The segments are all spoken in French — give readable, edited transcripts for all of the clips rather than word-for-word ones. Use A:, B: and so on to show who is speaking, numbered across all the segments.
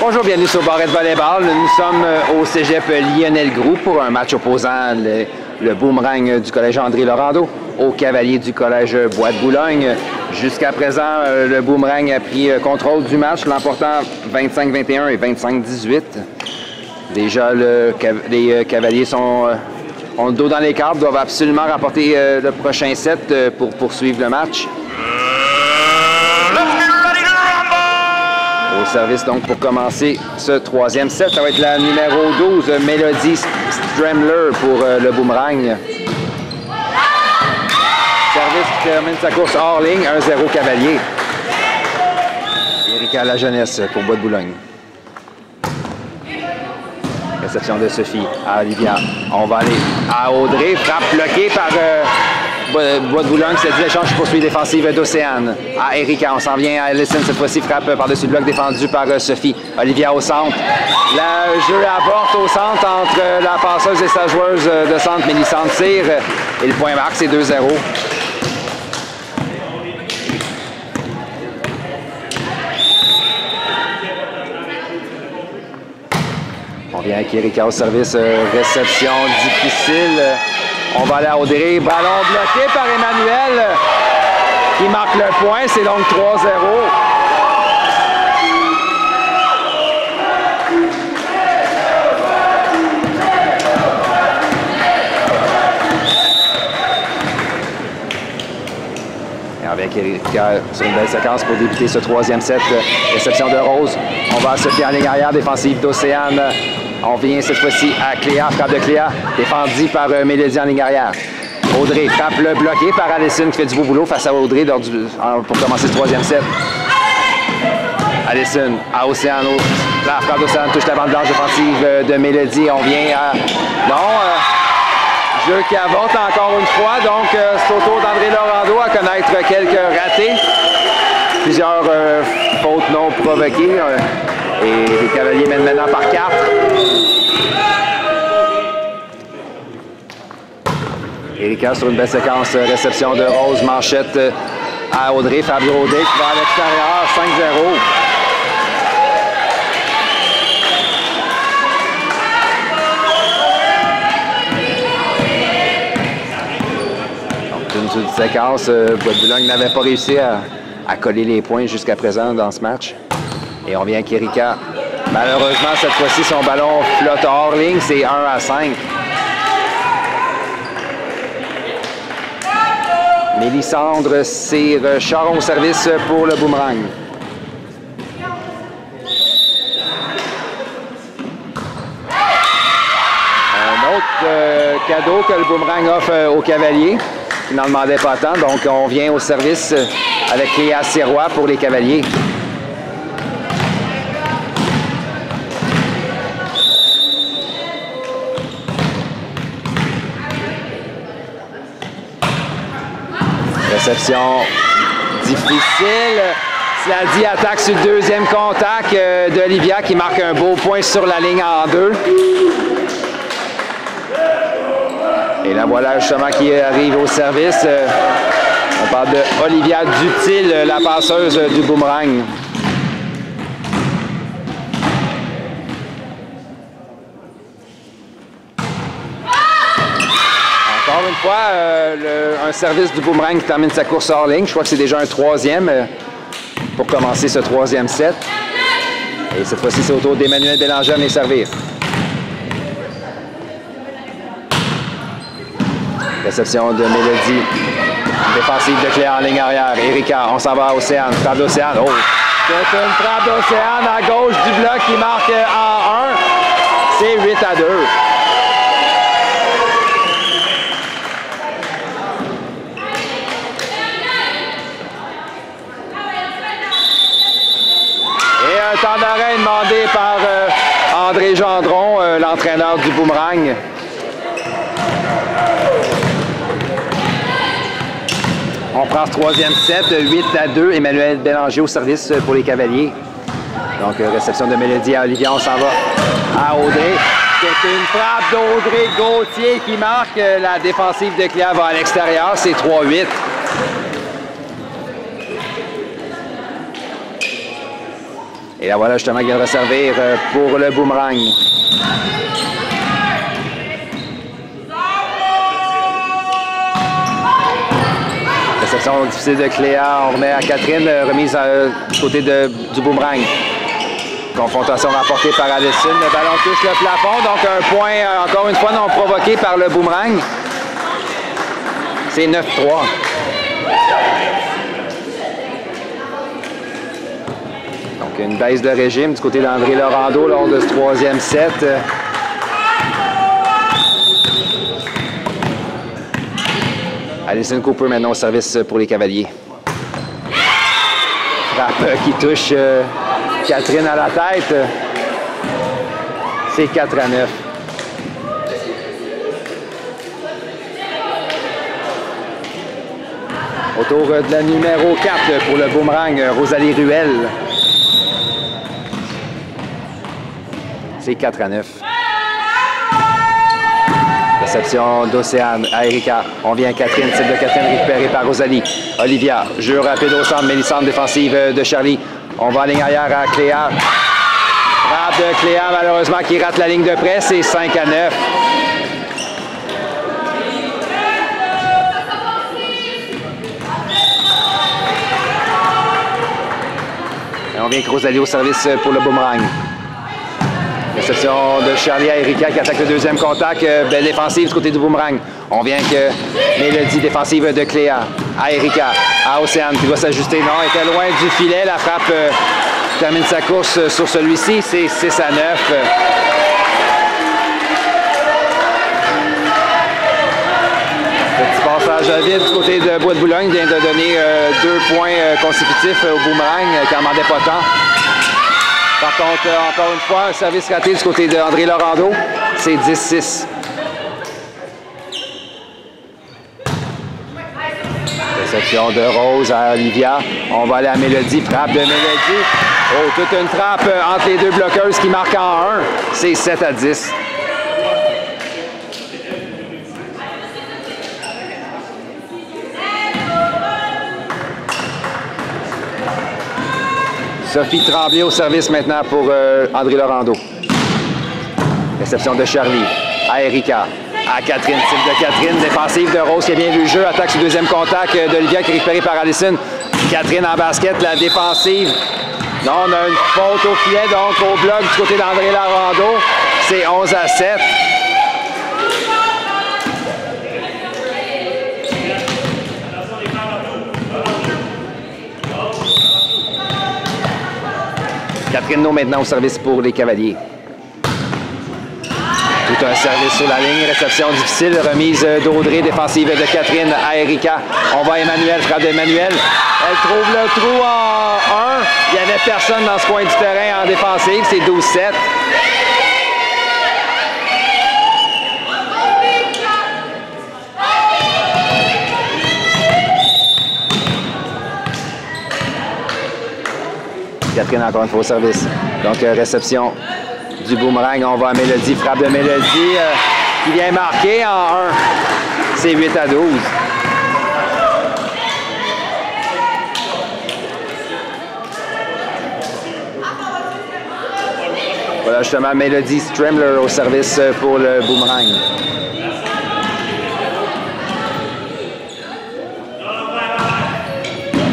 A: Bonjour, bienvenue sur Barrette Volleyball. Nous sommes au cégep Lionel Groulx pour un match opposant le Boomerang du collège André Laurando au Cavalier du collège Bois de Boulogne. Jusqu'à présent, le Boomerang a pris contrôle du match, l'emportant 25-21 et 25-18. Déjà, les Cavaliers ont le dos dans les câbles, doivent absolument remporter le prochain set pour poursuivre le match. Au service donc pour commencer ce troisième set, ça va être la numéro 12, Melody Stremler pour le Boomerang. Service qui termine sa course hors ligne, 1-0 Cavalier. Erika La Jeunesse pour Bois de Boulogne. Réception de Sophie à Olivia. On va aller à Audrey, frappe bloquée par Bois de Boulogne, c'est l'échange poursuit défensive d'Océane. À Erika, on s'en vient à Allison, cette fois-ci frappe par-dessus le bloc défendu par Sophie. Olivia au centre. Le jeu avorte au centre entre la passeuse et sa joueuse de centre, Mélissande tire. Et le point marque, c'est 2-0. On vient avec Erika au service, réception difficile. On va aller à Audrey, ballon bloqué par Emmanuel qui marque le point, c'est donc 3-0. Avec Erika sur une belle séquence pour débuter ce troisième set. Réception de Rose. On va à Sophie en ligne arrière, défensive d'Océane. On vient cette fois-ci à Cléa, frappe de Cléa, défendue par Mélodie en ligne arrière. Audrey frappe le bloqué par Allison qui fait du beau boulot face à Audrey pour commencer ce troisième set. Allison à Océane. La frappe d'Océane touche la bande blanche défensive de Mélodie. On vient à... Jeu qui avorte encore une fois, donc c'est au tour d'André Laurando à connaître quelques ratés. Plusieurs fautes non provoquées. Et les Cavaliers mènent maintenant par 4. Erika sur une belle séquence, réception de Rose, manchette à Audrey, Fabio Audrey qui va à l'extérieur, 5-0. Une séquence, Bois de Boulogne n'avait pas réussi à coller les points jusqu'à présent dans ce match. Et on vient avec Erika. Malheureusement, cette fois-ci, son ballon flotte hors ligne, c'est 1-5. Mélissandre tire Charon au service pour le Boomerang. Un autre cadeau que le Boomerang offre aux Cavaliers. Qui n'en demandait pas tant, donc on vient au service avec Léa Sirois pour les Cavaliers. Réception difficile. Cela dit, attaque sur le deuxième contact d'Olivia qui marque un beau point sur la ligne en 2. Et la voilà justement qui arrive au service. On parle de Olivia Dutil, la passeuse du Boomerang. Encore une fois, un service du Boomerang qui termine sa course hors ligne. Je crois que c'est déjà un troisième pour commencer ce troisième set. Et cette fois-ci, c'est au tour d'Emmanuel Bélanger de les servir. Réception de Mélodie. Défensive de Cléa en ligne arrière. Erika, on s'en va à Océane. Frappe d'Océane. Oh! C'est une frappe d'Océane à gauche du bloc qui marque en 1. C'est 8-2. Et un temps d'arrêt demandé par André Gendron, l'entraîneur du Boomerang. On prend ce troisième set, 8-2. Emmanuel Bélanger au service pour les Cavaliers. Donc, réception de Mélodie à Olivia. On s'en va à Audrey. C'est une frappe d'Audrey Gauthier qui marque. La défensive de Cléa va à l'extérieur. C'est 3-8. Et la voilà justement qui vient de resservir pour le boomerang. Réception difficile de Cléa. On remet à Catherine. Remise du côté du boomerang. Confrontation remportée par Addison. Le ballon touche le plafond. Donc un point, encore une fois, non provoqué par le boomerang. C'est 9-3. Donc une baisse de régime du côté d'André Laurando lors de ce troisième set. Addison Cooper maintenant au service pour les Cavaliers. Frappe qui touche Catherine à la tête. C'est 4-9. Autour de la numéro 4 pour le boomerang, Rosalie Ruel. C'est 4-9. Réception d'Océane à Erika. On vient à Catherine, type de Catherine récupérée par Rosalie. Olivia, jeu rapide au centre, Mélissande défensive de Charlie. On va en ligne arrière à Cléa. Frappe de Cléa, malheureusement, qui rate la ligne de près. C'est 5-9. Et on vient avec Rosalie au service pour le boomerang. Réception de Charlie à Erika qui attaque le deuxième contact. Belle défensive du côté du boomerang. On vient que Mélodie défensive de Cléa à Erika, à Océane qui doit s'ajuster. Non, elle était loin du filet. La frappe termine sa course sur celui-ci. C'est 6-9. Petit passage à vide du côté de Bois de Boulogne vient de donner 2 points consécutifs au boomerang qui n'en demandait pas tant. Par contre, encore une fois, un service raté du côté d'André Laurando. C'est 10-6. Réception de Rose à Olivia. On va aller à Mélodie. Frappe de Mélodie. Oh, toute une frappe entre les deux bloqueuses qui marquent en 1. C'est 7-10. Sophie Tremblay au service maintenant pour André Laurando. Réception de Charlie à Erika, à Catherine, type de Catherine, défensive de Rose qui a bien vu le jeu, attaque sur le deuxième contact d'Olivia qui est récupérée par Addison. Catherine en basket, la défensive. Non, on a une faute au filet, donc au bloc du côté d'André Laurando. C'est 11-7. Catherine No maintenant au service pour les Cavaliers. Tout un service sur la ligne, réception difficile, remise d'Audrey, défensive de Catherine à Erika. On va à Emmanuel, frappe d'Emmanuel. Elle trouve le trou en 1. Il n'y avait personne dans ce coin du terrain en défensive, c'est 12-7. Catherine encore une fois au service. Donc réception du boomerang. On va à Mélodie. Frappe de Mélodie qui vient marquer en 1. C'est 8-12. Voilà justement Mélodie Strimler au service pour le boomerang.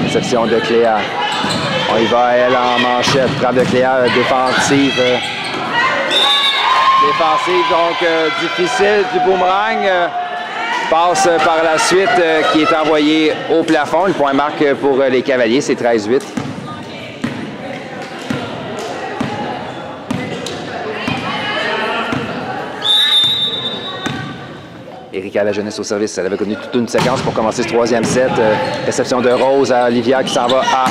A: Réception de Cléa. On y va, elle, en manchette. Frappe de Cléa, défensive. Défensive, donc difficile du boomerang. Passe par la suite qui est envoyé au plafond. Le point marque pour les Cavaliers, c'est 13-8. Erika la jeunesse au service, elle avait connu toute une séquence pour commencer ce troisième set. Réception de Rose à Olivia qui s'en va à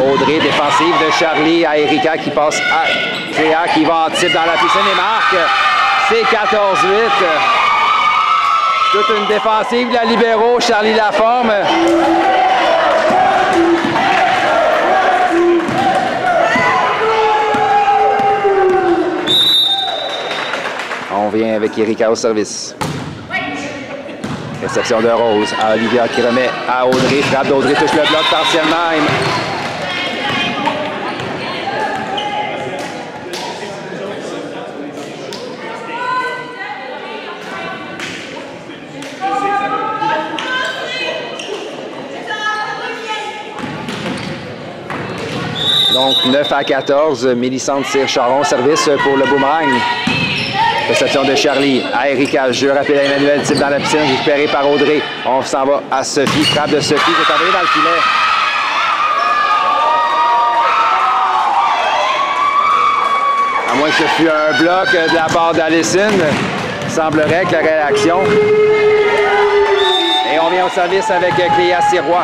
A: Audrey. Défensive de Charlie à Erika qui passe à Cléa qui va en type dans la piscine et marque. C'est 14-8. Toute une défensive de la libéraux. Charlie Laforme. On vient avec Erika au service. Réception de Rose à Olivia qui remet à Audrey. Frappe d'Audrey, touche le bloc partiellement. Donc 9 à 14, Mélissande tire Charon, service pour le boomerang. Réception de Charlie à Erika, jeu rapide à Emmanuel, type dans la piscine, récupéré par Audrey. On s'en va à Sophie, frappe de Sophie qui est envoyée dans le filet. À moins que ce fût un bloc de la part d'Allison, il semblerait que la réaction. Et on vient au service avec Cléa Sirois.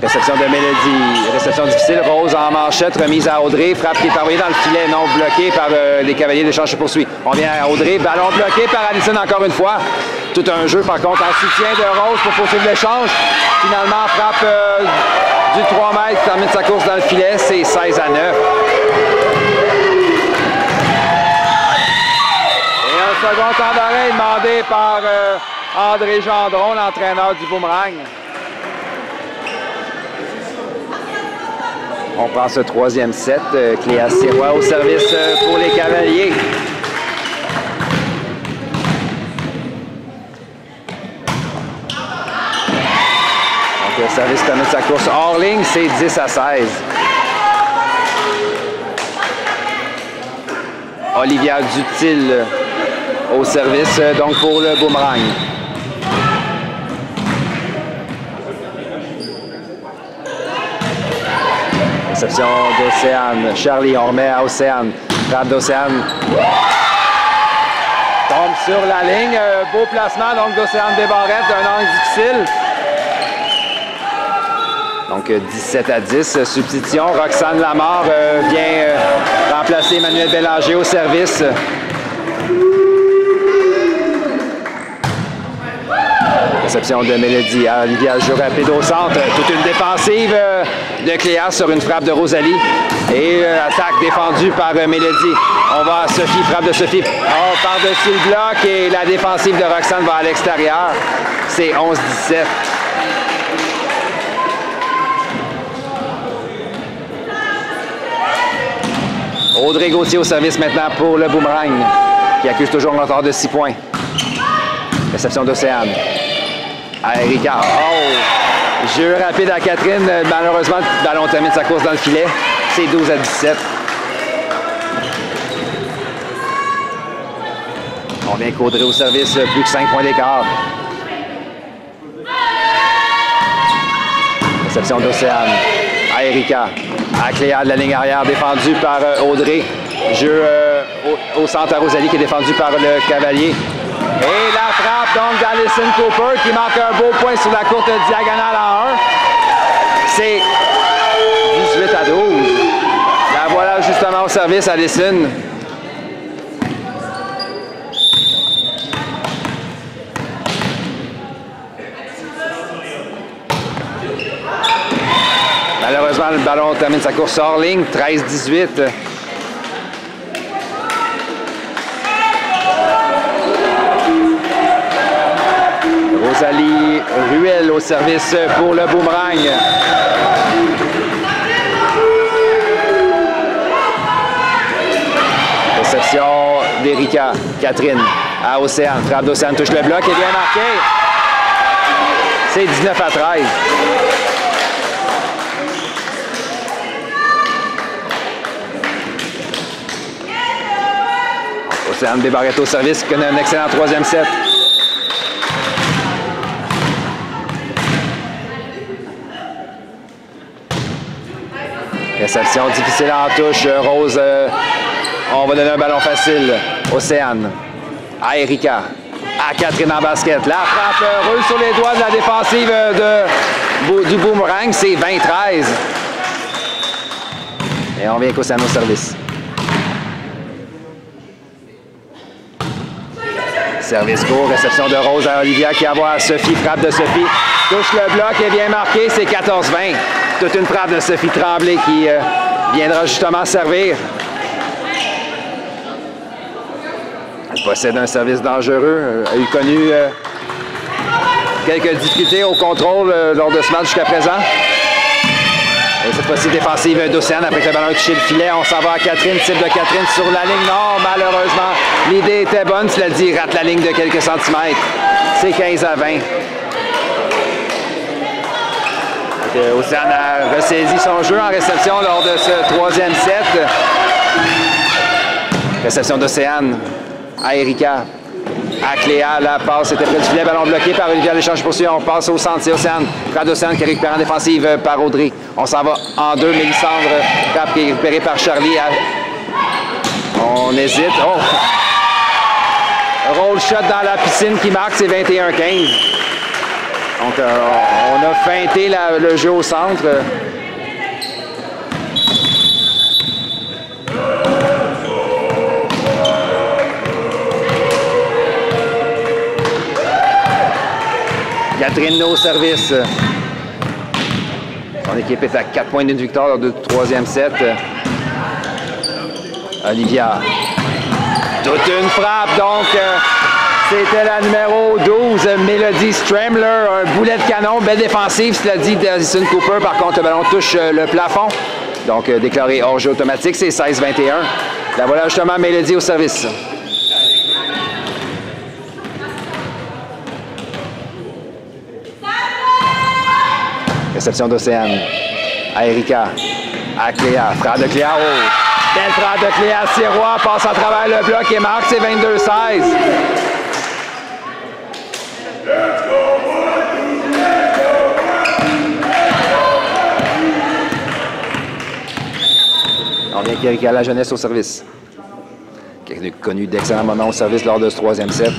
A: Réception de Mélodie, réception difficile, Rose en manchette, remise à Audrey, frappe qui est envoyée dans le filet, non bloqué par les Cavaliers d'échange poursuit. On vient à Audrey, ballon bloqué par Allison encore une fois. Tout un jeu par contre en soutien de Rose pour poursuivre l'échange. Finalement, frappe du 3 mètres, termine sa course dans le filet, c'est 16 à 9. Et un second temps d'arrêt demandé par André Gendron, l'entraîneur du boomerang. On prend ce troisième set. Cléa Sirois au service pour les Cavaliers. Donc, le service termine sa course hors ligne, c'est 10 à 16. Olivia Dutil au service, donc pour le boomerang. Réception d'Océane. Charlie, on remet à Océane. Frappe d'Océane. Tombe sur la ligne. Beau placement donc d'Océane Desbarrettes d'un angle difficile. Donc 17 à 10. Substitution. Roxane Lamarre vient remplacer Emmanuel Bélanger au service. Réception de Mélodie à Olivia, jeu rapide au centre. Toute une défensive de Cléa sur une frappe de Rosalie. Et attaque défendue par Mélodie. On va à Sophie, frappe de Sophie. Oh, par-dessus le bloc et la défensive de Roxane va à l'extérieur. C'est 11-17. Audrey Gauthier au service maintenant pour le boomerang, qui accuse toujours un retard de 6 points. Réception d'Océane. À Erika. Oh! Jeu rapide à Catherine. Malheureusement, le ballon termine sa course dans le filet. C'est 12 à 17. On vient qu'Audrey au service, plus que 5 points d'écart. Réception d'Océane. À Erika. À Cléa de la ligne arrière, défendue par Audrey. Jeu au centre à Rosalie qui est défendu par le Cavalier. Et la frappe donc d'Allison Cooper qui marque un beau point sur la courte diagonale en 1. C'est 18 à 12. La voilà justement au service, Allison. Malheureusement, le ballon termine sa course hors ligne, 13-18. Rosalie Ruel au service pour le boomerang. Réception d'Erika. Catherine à Océane. Frappe d'Océane, touche le bloc et bien marqué. C'est 19 à 13. Océane Desbarrettes au service, qui connaît un excellent troisième set. Réception difficile en touche. Rose, on va donner un ballon facile. Océane. À Erika. À Catherine en basket. La frappe roule sur les doigts de la défensive du boomerang. C'est 20-13. Et on vient qu'Océane au service. Service court. Réception de Rose à Olivia qui envoie à Sophie. Frappe de Sophie. Touche le bloc et bien marqué. C'est 14-20. Toute une frappe de Sophie Tremblay qui viendra justement servir. Elle possède un service dangereux. Elle a eu connu quelques difficultés au contrôle lors de ce match jusqu'à présent. Et cette fois-ci, défensive d'Océane après que le ballon a touché le filet. On s'en va à Catherine, type de Catherine sur la ligne nord. Malheureusement, l'idée était bonne, cela dit, rate la ligne de quelques centimètres. C'est 15 à 20. Océane a ressaisi son jeu en réception lors de ce troisième set. Réception d'Océane à Erika. À Cléa, la passe était près du filet, ballon bloqué par Olivia, l'échange poursuit, on passe au centre, c'est Océane, frappe d'Océane qui récupère en défensive par Audrey. On s'en va en deux, Mélissandre, frappe qui est récupérée par Charlie. On hésite, oh! Roll shot dans la piscine qui marque, c'est 21-15. Donc on a feinté le jeu au centre. Catherine au service. Son équipe est à 4 points d'une victoire lors du troisième set. Olivia. Toute une frappe, donc c'était la numéro 12, Mélodie Stramler. Un boulet de canon, belle défensive, cela dit d'Addison Cooper. Par contre, le ballon touche le plafond. Donc déclaré hors jeu automatique, c'est 16-21. La voilà justement Mélodie au service. Réception d'Océane. À Erika. À Cléa. Frappe de Cléa. Oh. Belle frappe de Cléa. Sirois passe à travers le bloc et marque. C'est 22-16. On vient qu'Erika La Jeunesse au service. Qui a connu d'excellents moments au service lors de ce troisième set.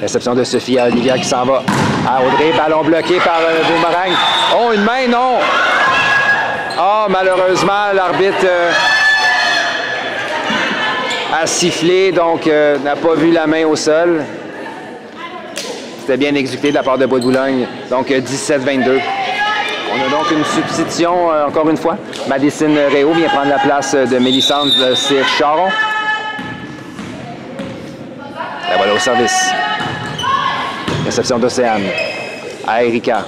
A: Réception de Sophie à Olivia qui s'en va à Audrey. Ballon bloqué par Boomerang. Oh, une main, non! Ah, oh, malheureusement, l'arbitre a sifflé, donc n'a pas vu la main au sol. C'était bien exécuté de la part de Bois de Boulogne. Donc 17-22. On a donc une substitution, encore une fois. Madison Réau vient prendre la place de Mélissandre Cyr-Charon. La voilà au service. Réception d'Océane. À Erika.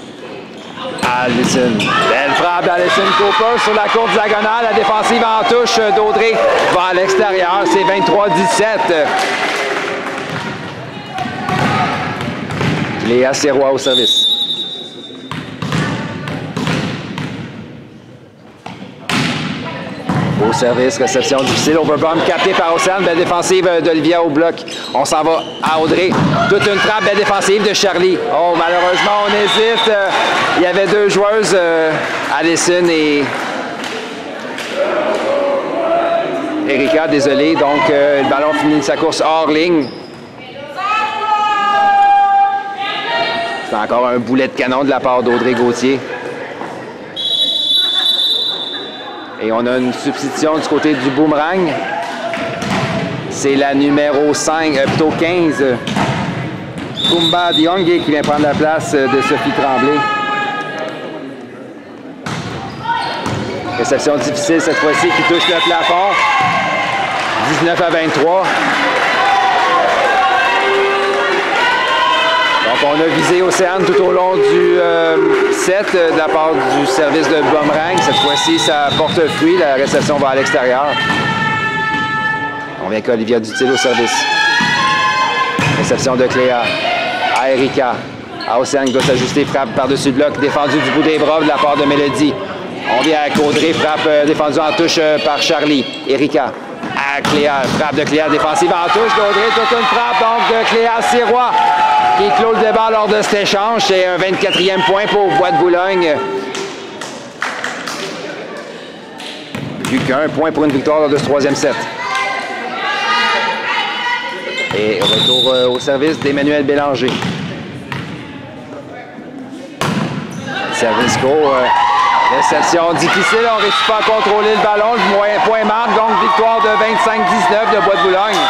A: Addison. Belle frappe d'Addison Cooper sur la courte diagonale. La défensive en touche d'Audrey va à l'extérieur. C'est 23-17. Léa Sirois au service. Au service, réception difficile. Overbomb capté par Océane. Belle défensive d'Olivia au bloc. On s'en va à Audrey. Toute une frappe, belle défensive de Charlie. Oh, malheureusement, on hésite. Il y avait deux joueuses, Addison et Erika, désolé. Donc, le ballon finit sa course hors ligne. C'est encore un boulet de canon de la part d'Audrey Gauthier. Et on a une substitution du côté du Boomerang. C'est la numéro 5, plutôt 15, Kumba Diong, qui vient prendre la place de Sophie Tremblay. Réception difficile cette fois-ci qui touche le plafond. 19-23. Donc on a visé Océane tout au long du set de la part du service de Boomerang. Cette fois-ci, ça porte fruit. La réception va à l'extérieur. On vient qu'Olivia Dutil au service. Réception de Cléa. À Erika. À Océane qui doit s'ajuster. Frappe par-dessus le bloc. Défendu du bout des bras de la part de Mélodie. On vient avec Audrey. Frappe défendue en touche par Charlie. Erika. À Cléa. Frappe de Cléa. Défensive en touche d'Audrey. Toute une frappe donc de Cléa Sirois qui clôt le débat lors de cet échange. C'est un 24e point pour Bois de Boulogne. Plus qu'un point pour une victoire lors de ce troisième set. Et retour au service d'Emmanuel Bélanger. Service go. Réception difficile. On ne réussit pas à contrôler le ballon. Le point marque. Donc victoire de 25-19 de Bois de Boulogne.